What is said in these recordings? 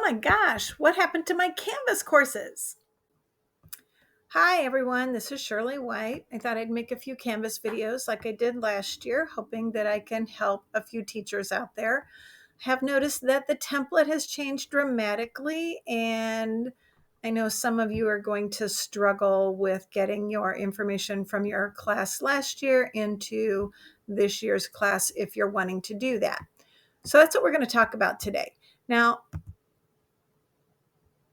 my gosh, what happened to my Canvas courses? Hi everyone, this is Shirley White. I thought I'd make a few Canvas videos like I did last year, hoping that I can help a few teachers out there. I have noticed that the template has changed dramatically, and I know some of you are going to struggle with getting your information from your class last year into this year's class if you're wanting to do that. So that's what we're going to talk about today. Now,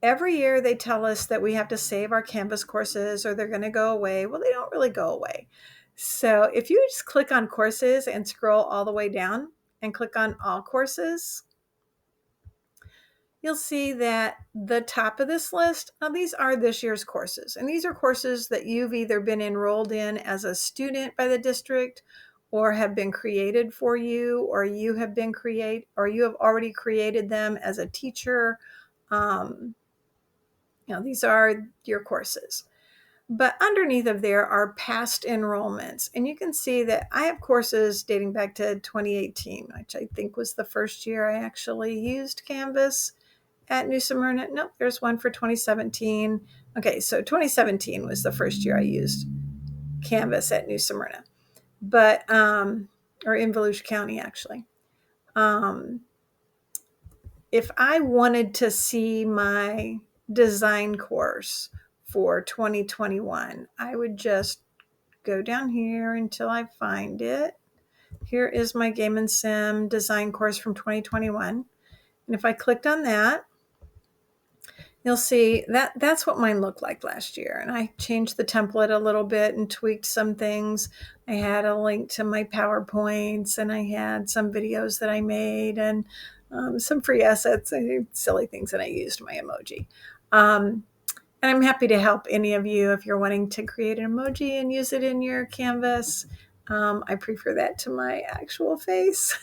every year they tell us that we have to save our Canvas courses or they're going to go away. Well, they don't really go away. So if you just click on courses and scroll all the way down and click on all courses, you'll see that the top of this list, now these are this year's courses. And these are courses that you've either been enrolled in as a student by the district or have been created for you, or you have already created them as a teacher. These are your courses. But underneath of there are past enrollments. And you can see that I have courses dating back to 2018, which I think was the first year I actually used Canvas at New Smyrna. Nope, there's one for 2017. Okay, so 2017 was the first year I used Canvas at New Smyrna, but or in Volusia County actually. If I wanted to see my design course for 2021, I would just go down here until I find it. Here is my Game and Sim design course from 2021. And if I clicked on that, you'll see that that's what mine looked like last year. And I changed the template a little bit and tweaked some things. I had a link to my PowerPoints, and I had some videos that I made, and some free assets, silly things that I used, my emoji. And I'm happy to help any of you if you're wanting to create an emoji and use it in your Canvas. I prefer that to my actual face.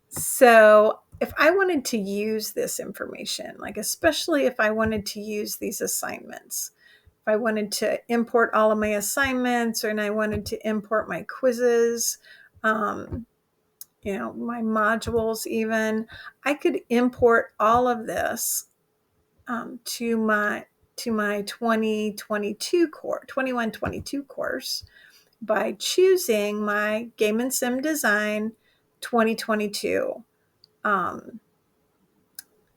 So if I wanted to use this information, like especially if I wanted to use these assignments, if I wanted to import all of my assignments, and I wanted to import my quizzes, my modules even, I could import all of this to my 2022 course, 21-22 course by choosing my Game and Sim Design 2022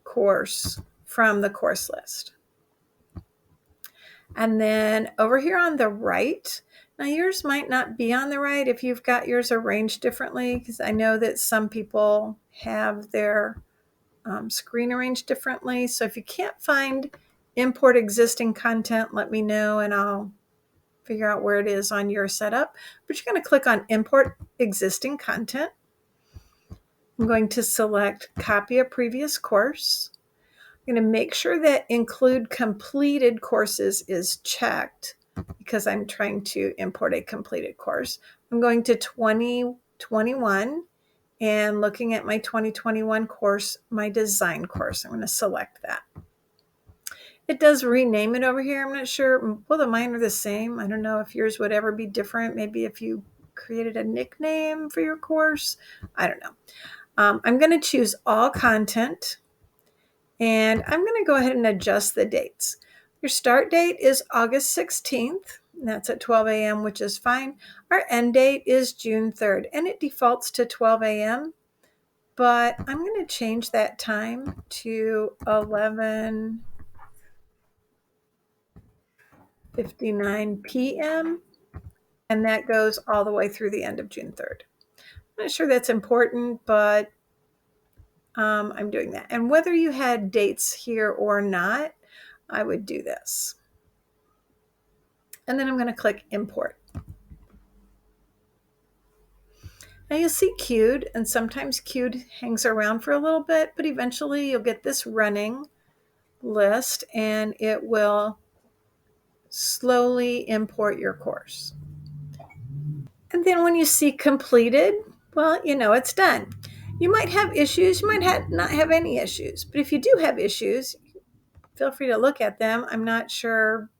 course from the course list. And then over here on the right, now yours might not be on the right if you've got yours arranged differently, because I know that some people have their screen arranged differently. So if you can't find import existing content, let me know and I'll figure out where it is on your setup. But you're going to click on import existing content. I'm going to select copy a previous course. I'm going to make sure that include completed courses is checked because I'm trying to import a completed course. I'm going to 2021 and looking at my 2021 course, my design course. I'm going to select that. It does rename it over here. I'm not sure. Both of mine are the same. I don't know if yours would ever be different. Maybe if you created a nickname for your course. I don't know. I'm going to choose all content, and I'm going to go ahead and adjust the dates. Your start date is August 16th. And that's at 12 a.m., which is fine. Our end date is June 3rd, and it defaults to 12 a.m., but I'm going to change that time to 11:59 p.m., and that goes all the way through the end of June 3rd. I'm not sure that's important, but I'm doing that. And whether you had dates here or not, I would do this. And then I'm going to click import. Now you'll see queued, and sometimes queued hangs around for a little bit, but eventually you'll get this running list and it will slowly import your course. And then when you see completed, well, it's done. You might have issues, you might not have any issues, but if you do have issues, feel free to look at them. I'm not sure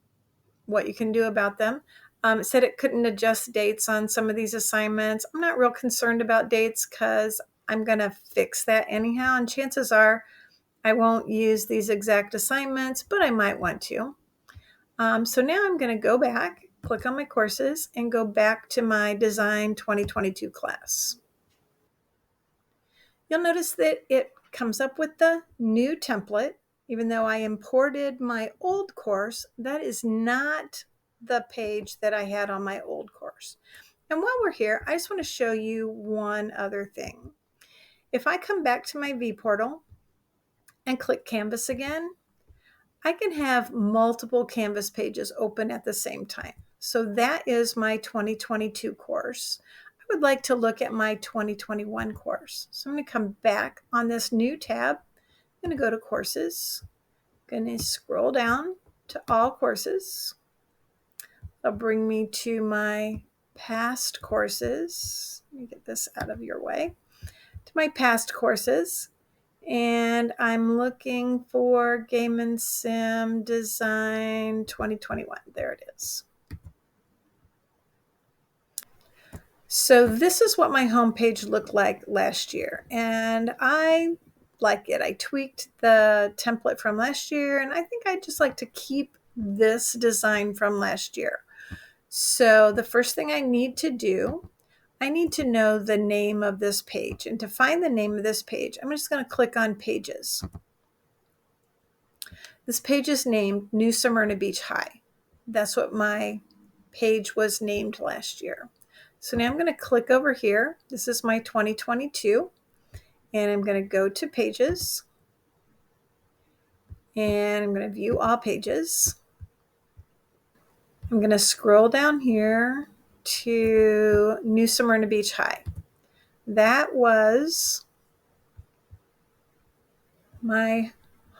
what you can do about them. It said it couldn't adjust dates on some of these assignments. I'm not real concerned about dates because I'm going to fix that anyhow. And chances are I won't use these exact assignments, but I might want to. So now I'm going to go back, click on my courses, and go back to my Design 2022 class. You'll notice that it comes up with the new template. Even though I imported my old course, that is not the page that I had on my old course. And while we're here, I just want to show you one other thing. If I come back to my vPortal and click Canvas again, I can have multiple Canvas pages open at the same time. So that is my 2022 course. I would like to look at my 2021 course. So I'm going to come back on this new tab. I'm going to go to courses. I'm going to scroll down to all courses. That'll bring me to my past courses. Let me get this out of your way. To my past courses. And I'm looking for Game and Sim Design 2021. There it is. So this is what my homepage looked like last year. And I like it. I tweaked the template from last year, and I think I'd just like to keep this design from last year. So the first thing I need to do, I need to know the name of this page. And to find the name of this page, I'm just going to click on Pages. This page is named New Smyrna Beach High. That's what my page was named last year. So now I'm going to click over here. This is my 2022. And I'm going to go to Pages. And I'm going to view all pages. I'm going to scroll down here to New Smyrna Beach High. That was my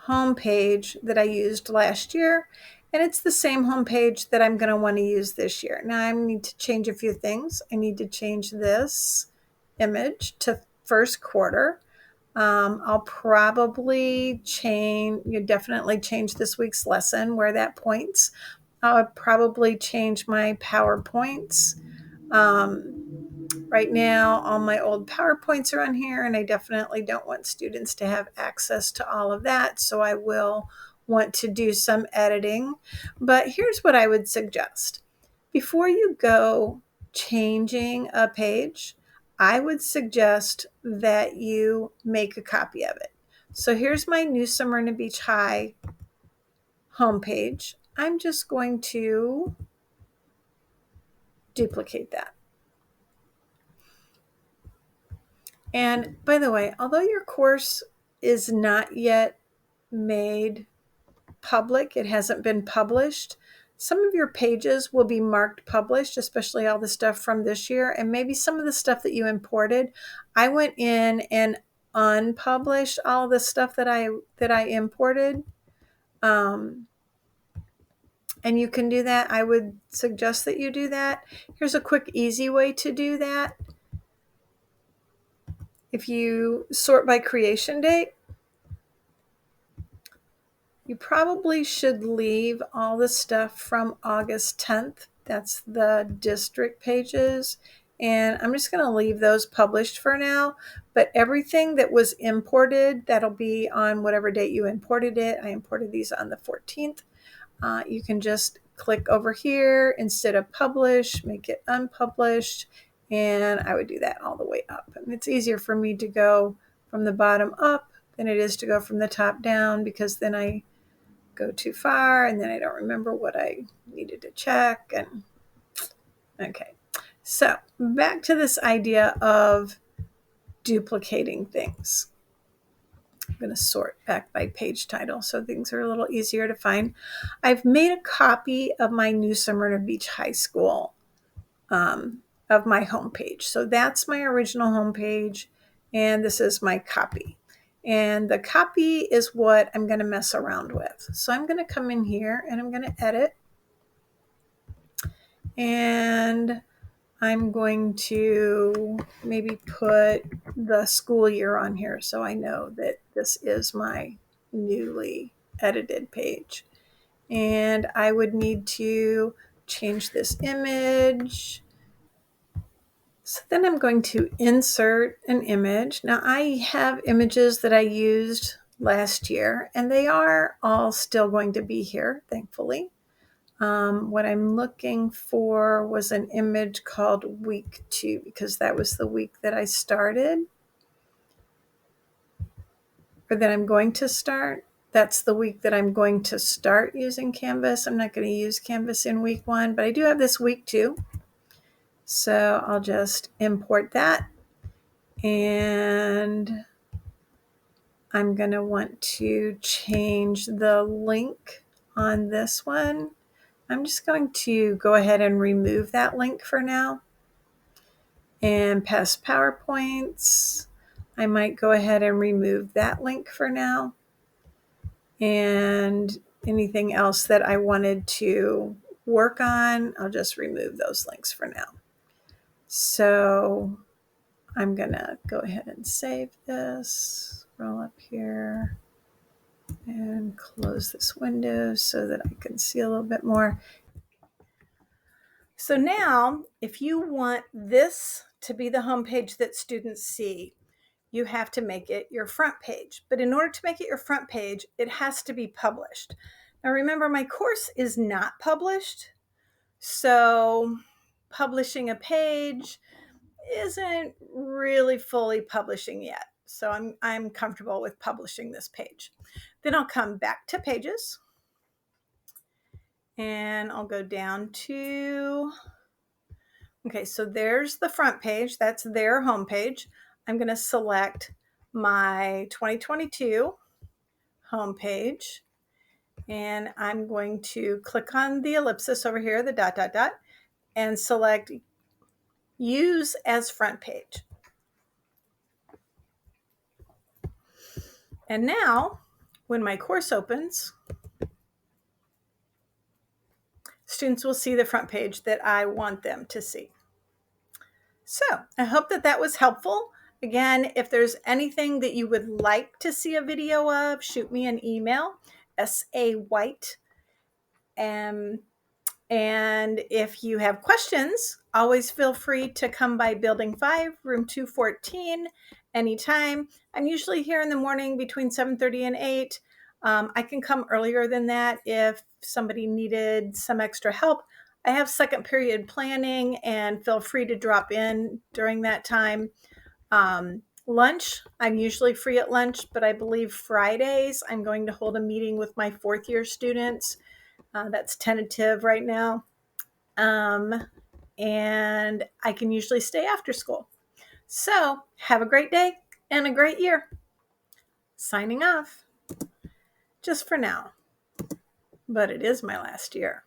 homepage that I used last year, and it's the same homepage that I'm going to want to use this year. Now I need to change a few things. I need to change this image to first quarter. I'll probably definitely change this week's lesson where that points. I'll probably change my PowerPoints. Right now, all my old PowerPoints are on here, and I definitely don't want students to have access to all of that, so I will want to do some editing. But here's what I would suggest. Before you go changing a page, I would suggest that you make a copy of it. So here's my New Smyrna Beach High homepage. I'm just going to duplicate that. And by the way, although your course is not yet made public, it hasn't been published, some of your pages will be marked published, especially all the stuff from this year, and maybe some of the stuff that you imported. I went in and unpublished all the stuff that I imported. And you can do that. I would suggest that you do that. Here's a quick, easy way to do that. If you sort by creation date, you probably should leave all the stuff from August 10th. That's the district pages. And I'm just going to leave those published for now. But everything that was imported, that'll be on whatever date you imported it. I imported these on the 14th. You can just click over here instead of publish, make it unpublished. And I would do that all the way up. And it's easier for me to go from the bottom up than it is to go from the top down, because then I go too far and then I don't remember what I needed to check. And okay, so back to this idea of duplicating things. I'm going to sort back by page title so things are a little easier to find. I've made a copy of my New Smyrna Beach High School of my homepage. So that's my original homepage, and this is my copy. And the copy is what I'm going to mess around with. So I'm going to come in here and I'm going to edit. And I'm going to maybe put the school year on here so I know that this is my newly edited page. And I would need to change this image. So then I'm going to insert an image. Now I have images that I used last year, and they are all still going to be here, thankfully. What I'm looking for was an image called week 2, because that was the week that I started, or that I'm going to start. That's the week that I'm going to start using Canvas. I'm not going to use Canvas in week 1, but I do have this week 2. So I'll just import that, and I'm going to want to change the link on this one. I'm just going to go ahead and remove that link for now. And past PowerPoints, I might go ahead and remove that link for now. And anything else that I wanted to work on, I'll just remove those links for now. So I'm going to go ahead and save this, scroll up here, and close this window so that I can see a little bit more. So now, if you want this to be the homepage that students see, you have to make it your front page. But in order to make it your front page, it has to be published. Now remember, my course is not published, so publishing a page isn't really fully publishing yet. So I'm comfortable with publishing this page. Then I'll come back to pages, and I'll go down to, okay, so there's the front page. That's their homepage. I'm going to select my 2022 homepage, and I'm going to click on the ellipsis over here, the dot, dot, dot, and select Use as Front Page. And now, when my course opens, students will see the front page that I want them to see. So I hope that that was helpful. Again, if there's anything that you would like to see a video of, shoot me an email, SAWhite. And if you have questions, always feel free to come by Building 5, room 214, anytime. I'm usually here in the morning between 7:30 and 8. I can come earlier than that if somebody needed some extra help. I have second period planning, and feel free to drop in during that time. Lunch, I'm usually free at lunch, but I believe Fridays I'm going to hold a meeting with my 4th year students. That's tentative right now. And I can usually stay after school. So have a great day and a great year. Signing off, just for now, but it is my last year.